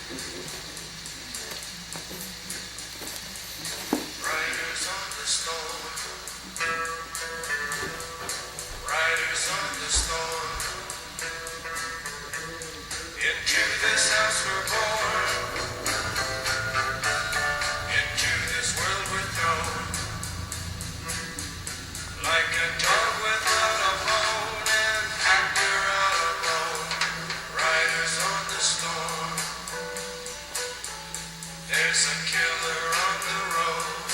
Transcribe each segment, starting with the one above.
Riders on the storm. Riders on the storm. Into this house we're born. Into this world we're thrown. Like a dog without a bone, an actor out alone. Riders on the storm. There's a killer on the road.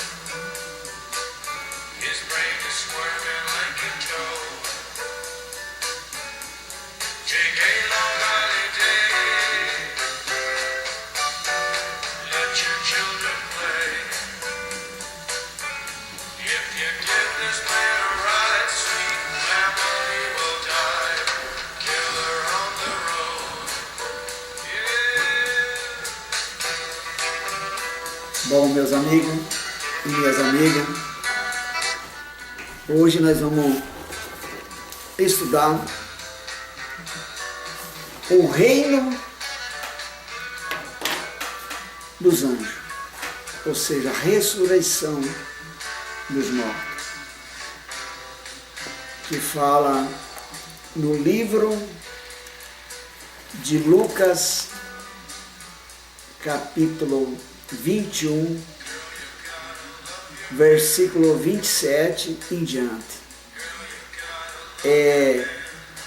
His brain is squirming like a toad. Take a long holiday. Let your children play. If you give this man a ride, sweet family will die. Killer on the road. Yeah. Bom, meus amigos e minhas amigas, hoje nós vamos estudar o reino dos anjos, ou seja, a ressurreição dos mortos, que fala no livro de Lucas, capítulo 21, versículo 27 em diante.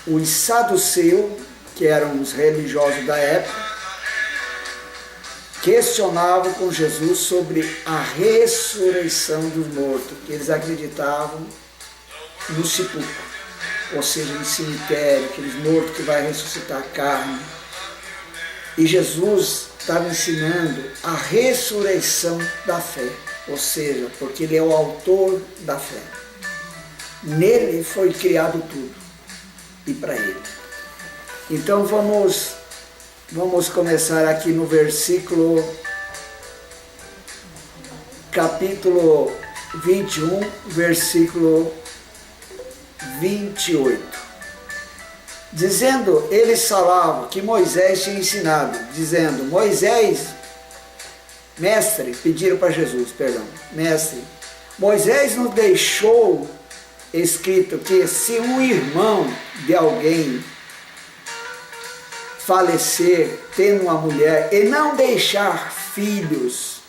Os saduceus, que eram os religiosos da época, questionavam com Jesus sobre a ressurreição dos mortos, que eles acreditavam no sepulcro, ou seja, no cemitério, aqueles mortos que vai ressuscitar a carne. E Jesus estava ensinando a ressurreição da fé, ou seja, porque ele é o autor da fé. Nele foi criado tudo, e para ele. Então vamos começar aqui no versículo, capítulo 21, versículo 28. Dizendo, eles falavam que Moisés tinha ensinado, dizendo, pediram para Jesus, mestre, Moisés nos deixou escrito que se um irmão de alguém falecer, tendo uma mulher, e não deixar filhos,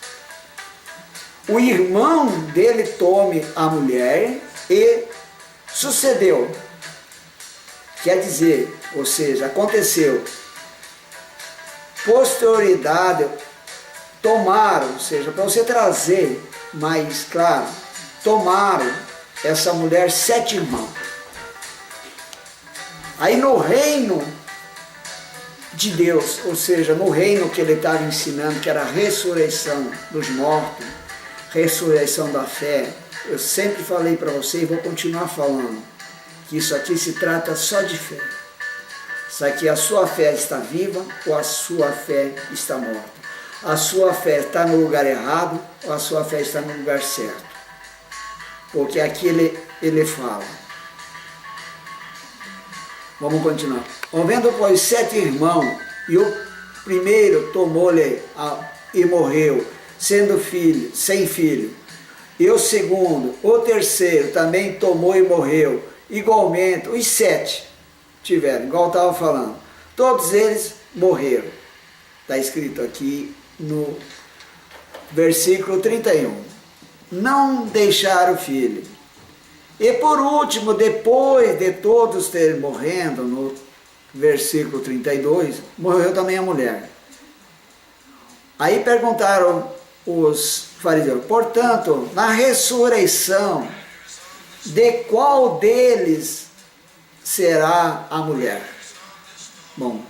o irmão dele tome a mulher e sucedeu. Quer dizer, ou seja, aconteceu, posterioridade, tomaram, ou seja, para você trazer mais claro, tomaram essa mulher 7 irmãos. Aí no reino de Deus, ou seja, no reino que ele estava ensinando, que era a ressurreição dos mortos, ressurreição da fé, eu sempre falei para você e vou continuar falando, que isso aqui se trata só de fé. Isso aqui, a sua fé está viva ou a sua fé está morta. A sua fé está no lugar errado ou a sua fé está no lugar certo. Porque aqui ele fala. Vamos continuar. Havendo, pois, 7 irmãos, e o primeiro tomou-lhe e morreu, sendo filho, sem filho. E o segundo, o terceiro também tomou e morreu. Igualmente, os 7 tiveram, igual eu estava falando. Todos eles morreram. Está escrito aqui no versículo 31. Não deixaram filho. E por último, depois de todos terem morrendo, no versículo 32, morreu também a mulher. Aí perguntaram os fariseus, portanto, na ressurreição, de qual deles será a mulher? Bom,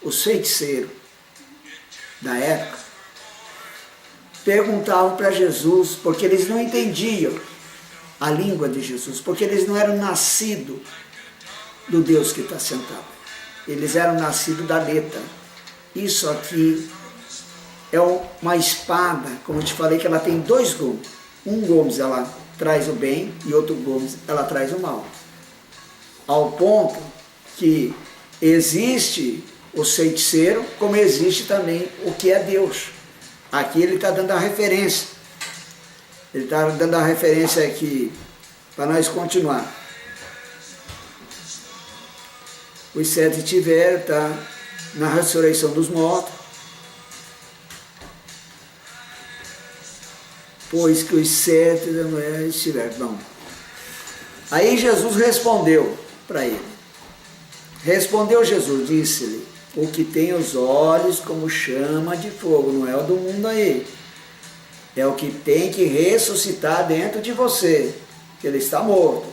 os feiticeiros da época perguntavam para Jesus, porque eles não entendiam a língua de Jesus, porque eles não eram nascidos do Deus que está sentado. Eles eram nascidos da letra. Isso aqui é uma espada, como eu te falei, que ela tem 2 gumes. Um gume ela traz o bem e outro gume ela traz o mal. Ao ponto que existe os feiticeiros, como existe também o que é Deus. Aqui ele está dando a referência. Ele está dando a referência aqui para nós continuar. Os 7 tiveram, está na ressurreição dos mortos. Pois que os 7 da manhã estiveram. Bom, aí Jesus respondeu para ele. Respondeu Jesus, disse-lhe, o que tem os olhos como chama de fogo, não é o do mundo aí. É o que tem que ressuscitar dentro de você, que ele está morto.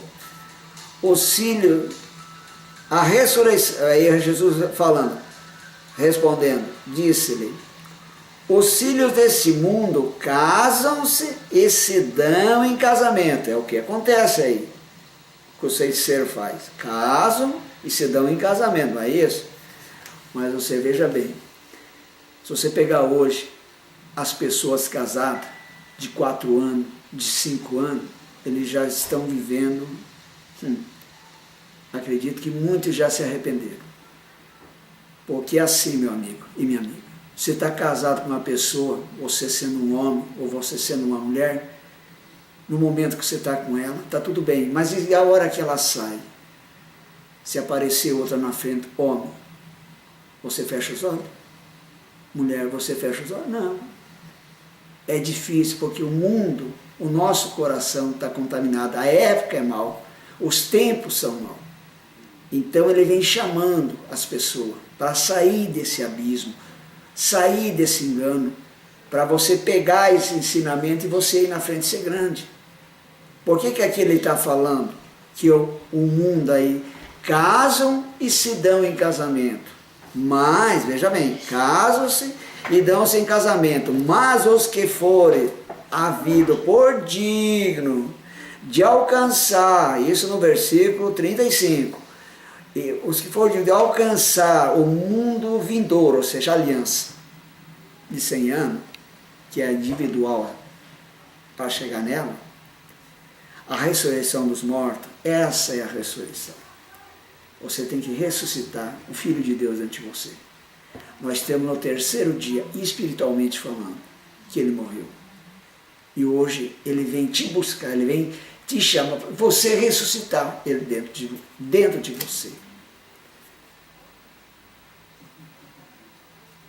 Os filhos, a ressurreição, aí Jesus falando, respondendo, disse-lhe, os filhos desse mundo casam-se e se dão em casamento. É o que acontece aí, que o feiticeiro faz. Casam e se dão em casamento, não é isso? Mas você veja bem, se você pegar hoje as pessoas casadas de 4 anos, de 5 anos, eles já estão vivendo, acredito que muitos já se arrependeram. Porque é assim, meu amigo e minha amiga, você está casado com uma pessoa, você sendo um homem ou você sendo uma mulher, no momento que você está com ela, está tudo bem, mas e a hora que ela sai? Se aparecer outra na frente, homem, você fecha os olhos? Mulher, você fecha os olhos? Não. É difícil, porque o mundo, o nosso coração está contaminado, a época é mal, os tempos são mal. Então ele vem chamando as pessoas para sair desse abismo, sair desse engano, para você pegar esse ensinamento e você ir na frente ser grande. Por que aqui ele está falando que o mundo aí casam e se dão em casamento? Mas, veja bem, casam-se e dão-se em casamento, mas os que forem havido por digno de alcançar, isso no versículo 35, e os que forem de alcançar o mundo vindouro, ou seja, a aliança de 100 anos, que é individual para chegar nela, a ressurreição dos mortos, essa é a ressurreição. Você tem que ressuscitar o Filho de Deus dentro de você. Nós temos no 3º dia, espiritualmente falando, que ele morreu. E hoje ele vem te buscar, ele vem te chamar para você ressuscitar ele dentro de você.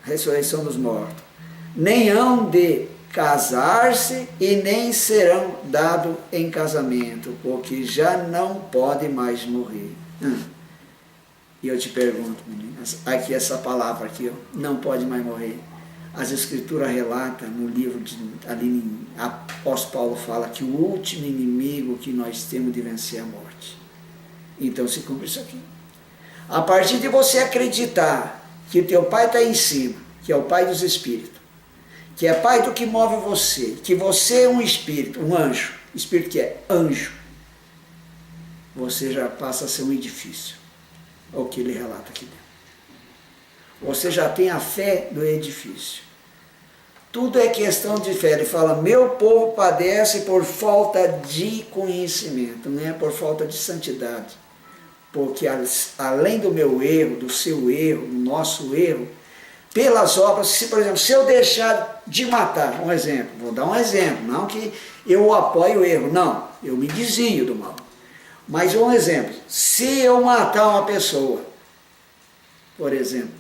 Ressurreição dos mortos. Nem hão de casar-se e nem serão dados em casamento, porque já não pode mais morrer. E eu te pergunto, meninas, aqui essa palavra aqui, ó, não pode mais morrer. As escrituras relatam no livro, ali apóstolo Paulo fala que o último inimigo que nós temos de vencer é a morte. Então se cumpre isso aqui. A partir de você acreditar que o teu pai está em cima, que é o pai dos espíritos, que é pai do que move você, que você é um espírito, um anjo, espírito que é anjo, você já passa a ser um edifício. É o que ele relata aqui dentro. Você já tem a fé do edifício. Tudo é questão de fé. Ele fala, meu povo padece por falta de conhecimento, não é por falta de santidade. Porque além do meu erro, do seu erro, do nosso erro, pelas obras, se, por exemplo, se eu deixar de matar, um exemplo, vou dar um exemplo, não que eu apoio o erro, não, eu me desvio do mal. Mas um exemplo, se eu matar uma pessoa, por exemplo,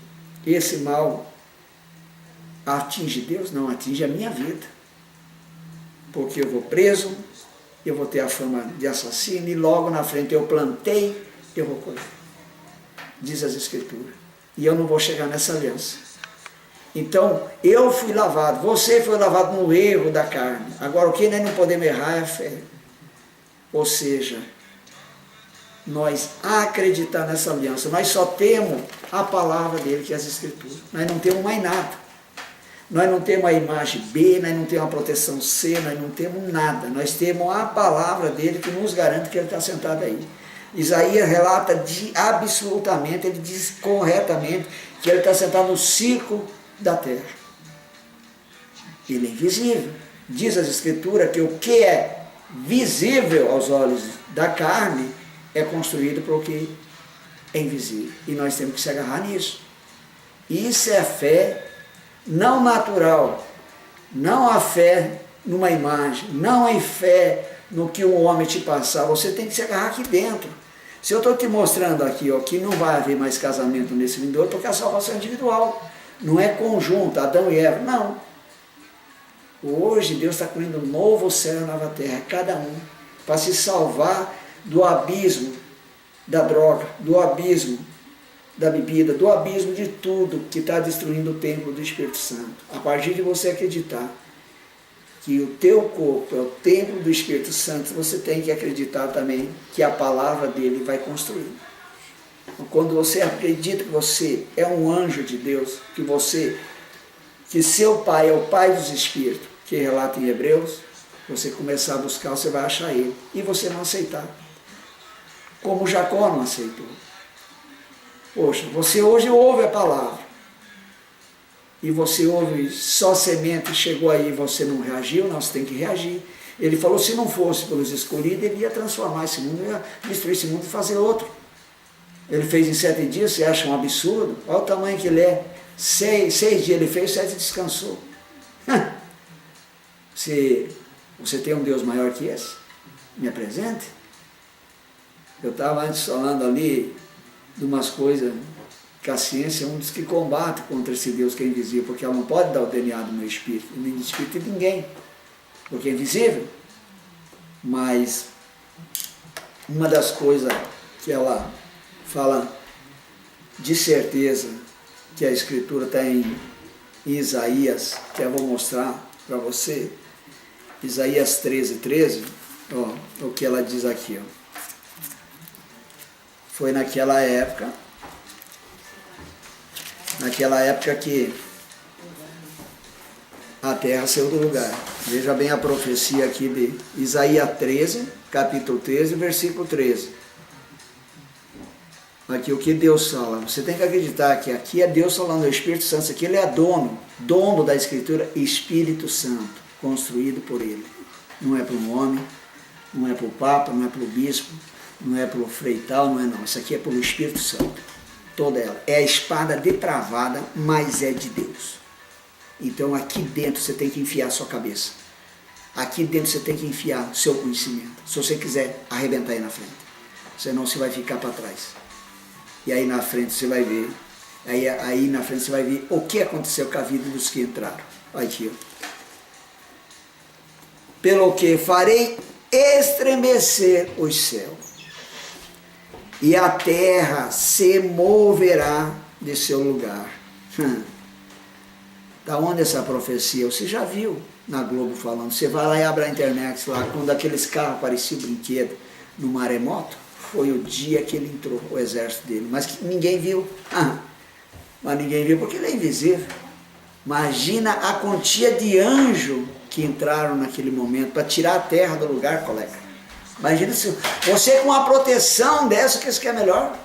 esse mal atinge Deus? Não, atinge a minha vida. Porque eu vou preso, eu vou ter a fama de assassino e logo na frente eu plantei, eu vou colher. Diz as Escrituras. E eu não vou chegar nessa aliança. Então, eu fui lavado, você foi lavado no erro da carne. Agora, o que nós não podemos errar é a fé. Ou seja, nós acreditar nessa aliança. Nós só temos a palavra dele, que é as Escrituras. Nós não temos mais nada. Nós não temos a imagem B, nós não temos a proteção C, nós não temos nada. Nós temos a palavra dele que nos garante que ele está sentado aí. Isaías relata absolutamente, ele diz corretamente que ele está sentado no circo da terra. Ele é invisível. Diz as Escrituras que o que é visível aos olhos da carne é construído por o que é invisível. E nós temos que se agarrar nisso. Isso é fé não natural, não a fé numa imagem, não a fé no que um homem te passar. Você tem que se agarrar aqui dentro. Se eu estou te mostrando aqui, ó, que não vai haver mais casamento nesse vindouro, porque a salvação é individual, não é conjunto, Adão e Eva, não. Hoje Deus está criando um novo céu e nova terra, cada um, para se salvar do abismo da droga, do abismo da bebida, do abismo de tudo que está destruindo o templo do Espírito Santo. A partir de você acreditar que o teu corpo é o templo do Espírito Santo, você tem que acreditar também que a palavra dele vai construir. Quando você acredita que você é um anjo de Deus, que seu pai é o pai dos espíritos, que relata em Hebreus, você começar a buscar, você vai achar ele, e você não aceitar. Como Jacó não aceitou. Poxa, você hoje ouve a palavra, e você ouve só semente, chegou aí e você não reagiu, não, você tem que reagir. Ele falou, se não fosse pelos escolhidos, ele ia transformar esse mundo, ia destruir esse mundo e fazer outro. Ele fez em 7 dias, você acha um absurdo? Olha o tamanho que ele é. 6 dias ele fez, 7 descansou. Você tem um Deus maior que esse? Me apresente. Eu estava antes falando ali de umas coisas que a ciência é um dos que combate contra esse Deus que é invisível, porque ela não pode dar o DNA do meu espírito, nem do espírito de ninguém, porque é invisível. Mas uma das coisas que ela fala de certeza, que a Escritura está em Isaías, que eu vou mostrar para você, Isaías 13, ó, o que ela diz aqui, ó. Foi naquela época que a terra saiu do lugar. Veja bem a profecia aqui de Isaías 13, capítulo 13, versículo 13. Aqui o que Deus fala. Você tem que acreditar que aqui é Deus falando, o Espírito Santo. Isso aqui ele é dono da Escritura, Espírito Santo, construído por ele. Não é para um homem, não é para o Papa, não é para o Bispo, não é pelo freital, não é não. Isso aqui é pelo Espírito Santo. Toda ela. É a espada depravada, mas é de Deus. Então aqui dentro você tem que enfiar a sua cabeça. Aqui dentro você tem que enfiar o seu conhecimento. Se você quiser arrebentar aí na frente. Senão você vai ficar para trás. E aí na frente você vai ver. Aí na frente você vai ver o que aconteceu com a vida dos que entraram. Aqui, ó. Pelo que farei estremecer os céus. E a terra se moverá de seu lugar. Da onde essa profecia? Você já viu na Globo falando. Você vai lá e abre a internet lá, quando aqueles carros pareciam brinquedo no maremoto, foi o dia que ele entrou, o exército dele. Mas que ninguém viu. Mas ninguém viu porque ele é invisível. Imagina a quantia de anjo que entraram naquele momento para tirar a terra do lugar, colega. Imagina se você com uma proteção dessa, que isso que é melhor.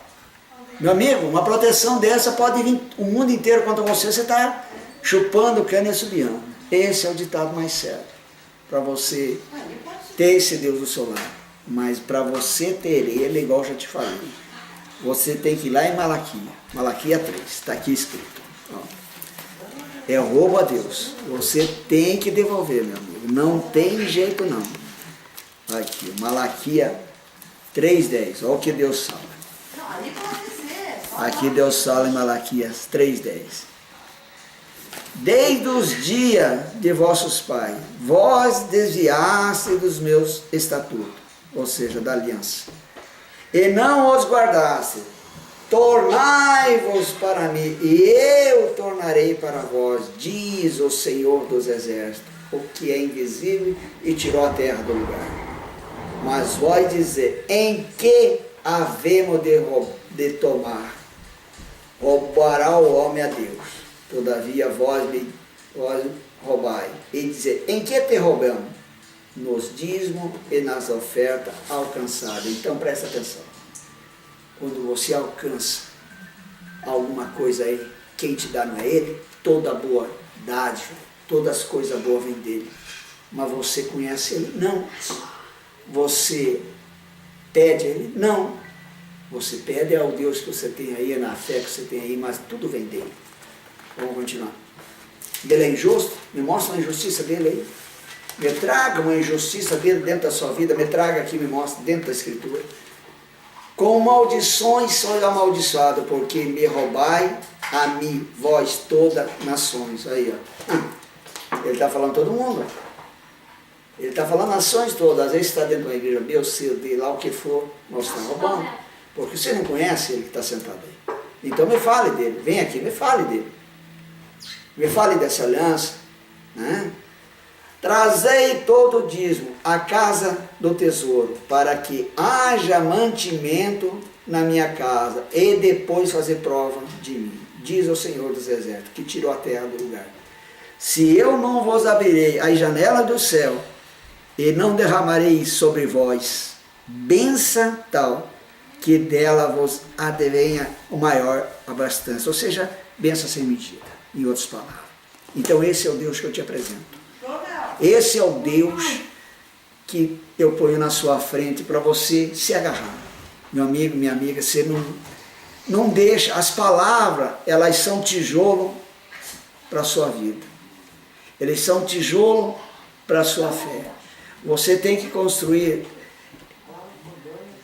Meu amigo, uma proteção dessa pode vir o mundo inteiro contra você, você está chupando cana e subiando. Esse é o ditado mais certo. Para você ter esse Deus do seu lado. Mas para você ter ele, igual eu já te falei, você tem que ir lá em Malaquias 3, está aqui escrito. Ó. É roubo a Deus. Você tem que devolver, meu amigo. Não tem jeito não. Aqui, Malaquias 3,10. Olha o que Deus fala. Aqui Deus fala em Malaquias 3,10. Desde os dias de vossos pais, vós desviaste dos meus estatutos, ou seja, da aliança, e não os guardaste. Tornai-vos para mim, e eu tornarei para vós, diz o Senhor dos Exércitos, o que é invisível, e tirou a terra do lugar. Mas vós dizer, em que havemos de tomar? Roubará o homem a Deus. Todavia vós roubai. E dizer, em que te roubamos? Nos dízimos e nas ofertas alcançadas. Então presta atenção. Quando você alcança alguma coisa aí, quem te dá não é ele? Toda boa dádiva, todas as coisas boas vêm dele. Mas você conhece ele? Não. Você pede a ele? Não. Você pede ao Deus que você tem aí, na fé que você tem aí, mas tudo vem dele. Vamos continuar. Ele é injusto? Me mostra a injustiça dele aí. Me traga uma injustiça dele dentro da sua vida. Me traga aqui, me mostra dentro da Escritura. Com maldições sois amaldiçoado, porque me roubai a mim, vós todas nações. Aí, ó. Ele está falando todo mundo. Ele está falando nações todas. Às vezes está dentro de uma igreja, meu, seu, de lá o que for, nós estamos roubando. Porque você não conhece ele que está sentado aí. Então me fale dele. Vem aqui, me fale dele. Me fale dessa aliança. Né? Trazei todo o dízimo à casa do tesouro, para que haja mantimento na minha casa, e depois fazer prova de mim. Diz o Senhor dos Exércitos, que tirou a terra do lugar. Se eu não vos abrirei as janelas do céu, e não derramarei sobre vós bênção tal, que dela vos advenha o maior abastança. Ou seja, bênção sem medida, em outras palavras. Então esse é o Deus que eu te apresento. Esse é o Deus que eu ponho na sua frente para você se agarrar. Meu amigo, minha amiga, você não deixa, as palavras, elas são tijolo para a sua vida. Eles são tijolo para a sua fé. Você tem que construir.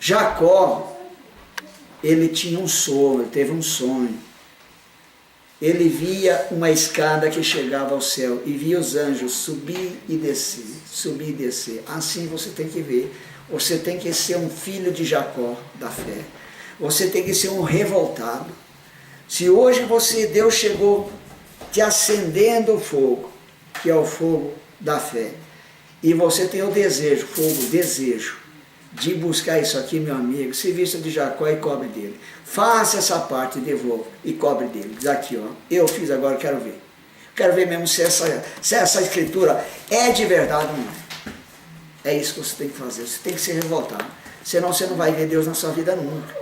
Jacó, ele tinha um sonho, ele teve um sonho. Ele via uma escada que chegava ao céu e via os anjos subir e descer, subir e descer. Assim você tem que ver. Você tem que ser um filho de Jacó da fé. Você tem que ser um revoltado. Se hoje Deus chegou te acendendo o fogo, que é o fogo da fé, e você tem o desejo, desejo, de buscar isso aqui, meu amigo, se vista de Jacó e cobre dele. Faça essa parte e devolva e cobre dele. Diz aqui, ó, eu fiz agora, quero ver. Quero ver mesmo se essa escritura é de verdade ou não. É isso que você tem que fazer, você tem que se revoltar. Senão você não vai ver Deus na sua vida nunca.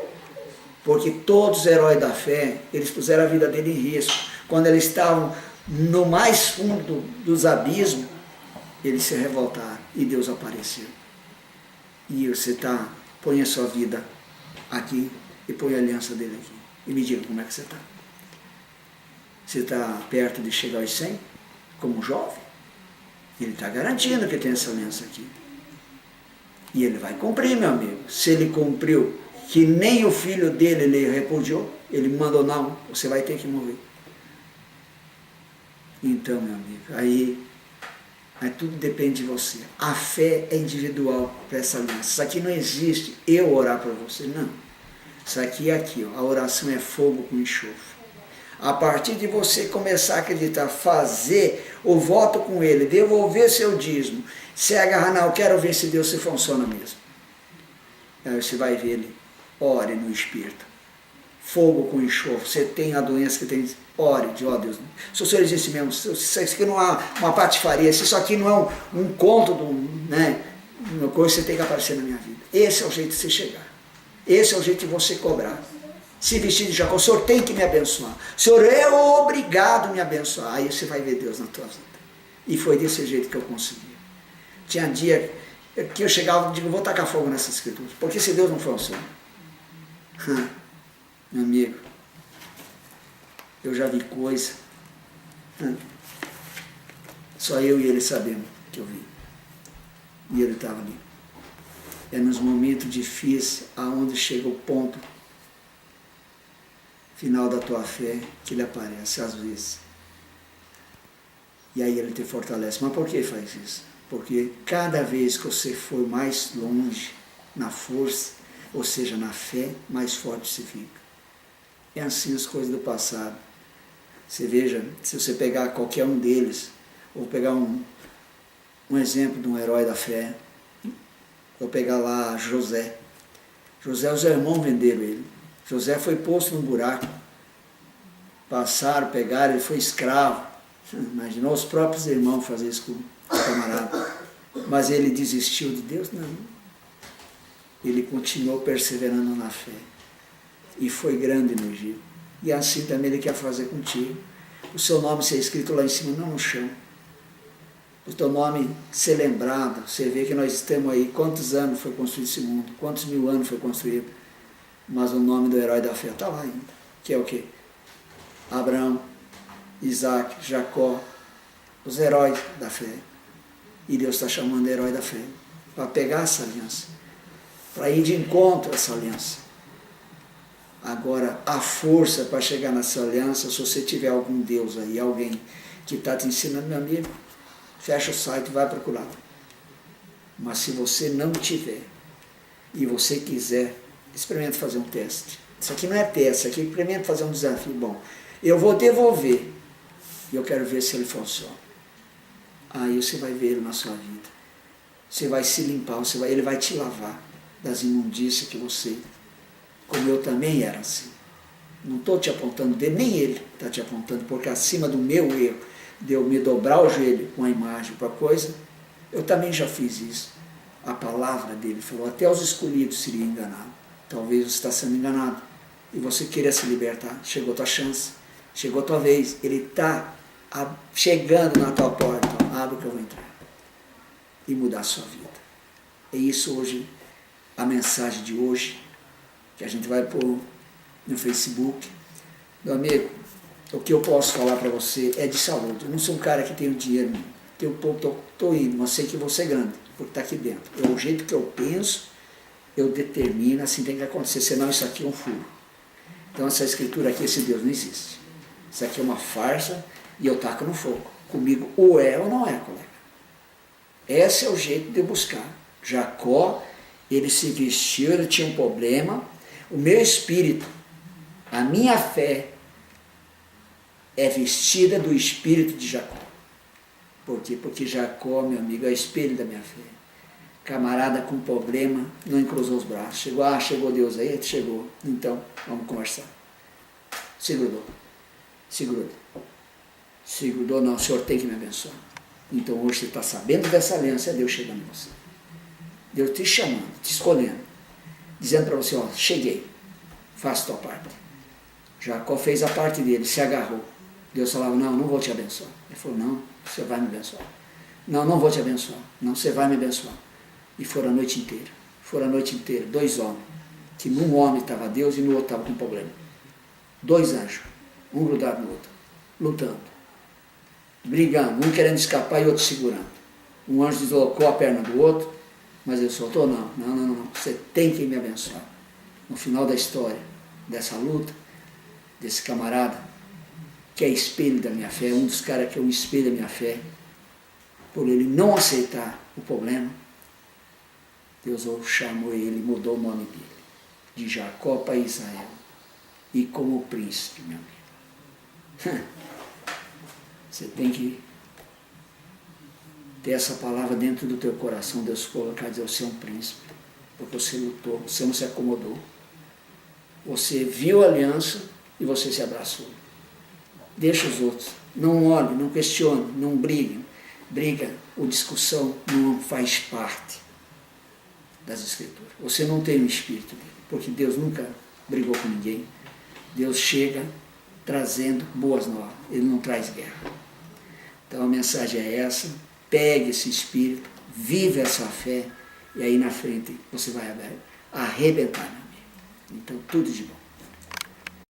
Porque todos os heróis da fé, eles puseram a vida dele em risco. Quando eles estavam no mais fundo dos abismos, eles se revoltaram e Deus apareceu. E você põe a sua vida aqui e põe a aliança dele aqui. E me diga como é que você está. Você está perto de chegar aos 100, como jovem? Ele está garantindo que tem essa aliança aqui. E ele vai cumprir, meu amigo. Se ele cumpriu, que nem o filho dele ele repudiou, ele me mandou não, você vai ter que morrer. Então, meu amigo, aí tudo depende de você. A fé é individual para essa aliança. Isso aqui não existe eu orar para você, não. Isso aqui é aqui, ó, a oração é fogo com enxofre. A partir de você começar a acreditar, fazer o voto com ele, devolver seu dízimo, se agarrar, não, eu quero ver se Deus se funciona mesmo. Aí você vai ver ele, ore no Espírito. Fogo com enxofre. Você tem a doença que tem, ore, de ó Deus. Se o Senhor disse mesmo, se isso aqui não é uma patifaria, se isso aqui não é um conto, uma coisa, você tem que aparecer na minha vida. Esse é o jeito de você chegar. Esse é o jeito de você cobrar. Se vestir de Jacó, o Senhor tem que me abençoar. O Senhor é obrigado a me abençoar. Aí você vai ver Deus na tua vida. E foi desse jeito que eu consegui. Tinha dia que eu chegava e digo, vou tacar fogo nessas escrituras. Porque se Deus não funciona. Meu amigo, eu já vi coisa. Só eu e ele sabemos que eu vi. E ele estava ali. É nos momentos difíceis, aonde chega o ponto final da tua fé, que ele aparece às vezes. E aí ele te fortalece. Mas por que faz isso? Porque cada vez que você for mais longe na força, ou seja, na fé, mais forte você fica. É assim as coisas do passado. Você veja, se você pegar qualquer um deles, ou pegar um exemplo de um herói da fé, vou pegar lá José. José, os irmãos venderam ele. José foi posto num buraco. Passaram, pegaram, ele foi escravo. Imaginou os próprios irmãos fazer isso com o camarada. Mas ele desistiu de Deus? Não. Ele continuou perseverando na fé. E foi grande no Egito. E assim também ele quer fazer contigo. O seu nome ser escrito lá em cima, não no chão. O teu nome ser lembrado. Você vê que nós estamos aí, quantos anos foi construído esse mundo, quantos mil anos foi construído. Mas o nome do herói da fé está lá ainda. Que é o quê? Abraão, Isaac, Jacó, os heróis da fé. E Deus está chamando herói da fé para pegar essa aliança, para ir de encontro a essa aliança. Agora, a força para chegar nessa aliança, se você tiver algum Deus aí, alguém que está te ensinando, meu amigo, fecha o site e vai procurar. Mas se você não tiver e você quiser, experimente fazer um teste. Isso aqui não é teste, isso aqui experimente fazer um desafio. Bom, eu vou devolver e eu quero ver se ele funciona. Aí você vai ver ele na sua vida. Você vai se limpar, ele vai te lavar das imundícias que você, como eu também era assim. Não estou te apontando dele, nem ele está te apontando, porque acima do meu erro, de eu me dobrar o joelho com a imagem para coisa, eu também já fiz isso. A palavra dele falou, até os escolhidos seriam enganados. Talvez você está sendo enganado e você queira se libertar. Chegou a tua chance, chegou a tua vez. Ele está chegando na tua porta. Abre que eu vou entrar e mudar a sua vida. É isso hoje, a mensagem de hoje, que a gente vai pôr no Facebook. Meu amigo, o que eu posso falar para você é de saúde. Eu não sou um cara que tem dinheiro, eu estou indo, mas sei que vou ser grande, porque está aqui dentro. É o jeito que eu penso, eu determino, assim tem que acontecer, senão isso aqui é um furo. Então essa escritura aqui, esse Deus não existe. Isso aqui é uma farsa e eu taco no fogo. Comigo ou é ou não é, colega. Esse é o jeito de buscar. Jacó, ele se vestiu, ele tinha um problema. O meu espírito, a minha fé, é vestida do espírito de Jacó. Por quê? Porque Jacó, meu amigo, é o espelho da minha fé. Camarada com problema, não encruzou os braços. Chegou Deus aí? Chegou. Então, vamos conversar. Segurou. Segurou, não, o Senhor tem que me abençoar. Então hoje você está sabendo dessa aliança, é Deus chegando em você. Deus te chamando, te escolhendo, dizendo para você, ó, cheguei, faça tua parte. Jacó fez a parte dele, se agarrou. Deus falava, não vou te abençoar. Ele falou, não, você vai me abençoar. Não vou te abençoar. Não, você vai me abençoar. E foram a noite inteira, 2 homens, que num homem estava Deus e no outro estava com problema. 2 anjos, um grudado no outro, lutando, brigando, um querendo escapar e outro segurando. Um anjo deslocou a perna do outro, mas ele soltou, não, você tem que me abençoar. No final da história, dessa luta, desse camarada, que é espelho da minha fé, um dos caras que é um espelho da minha fé, por ele não aceitar o problema, Deus chamou ele, mudou o nome dele, de Jacó para Israel, e como príncipe, meu amigo. Você tem que ter essa palavra dentro do teu coração, Deus colocar e dizer, você é um príncipe, porque você lutou, você não se acomodou, você viu a aliança e você se abraçou. Deixa os outros, não olhe, não questione, não brigue. Briga ou discussão não faz parte das Escrituras. Você não tem o espírito dele, porque Deus nunca brigou com ninguém. Deus chega trazendo boas novas, ele não traz guerra. Então a mensagem é essa, pegue esse espírito, vive essa fé, e aí na frente você vai arrebentar, meu amigo. Então tudo de bom.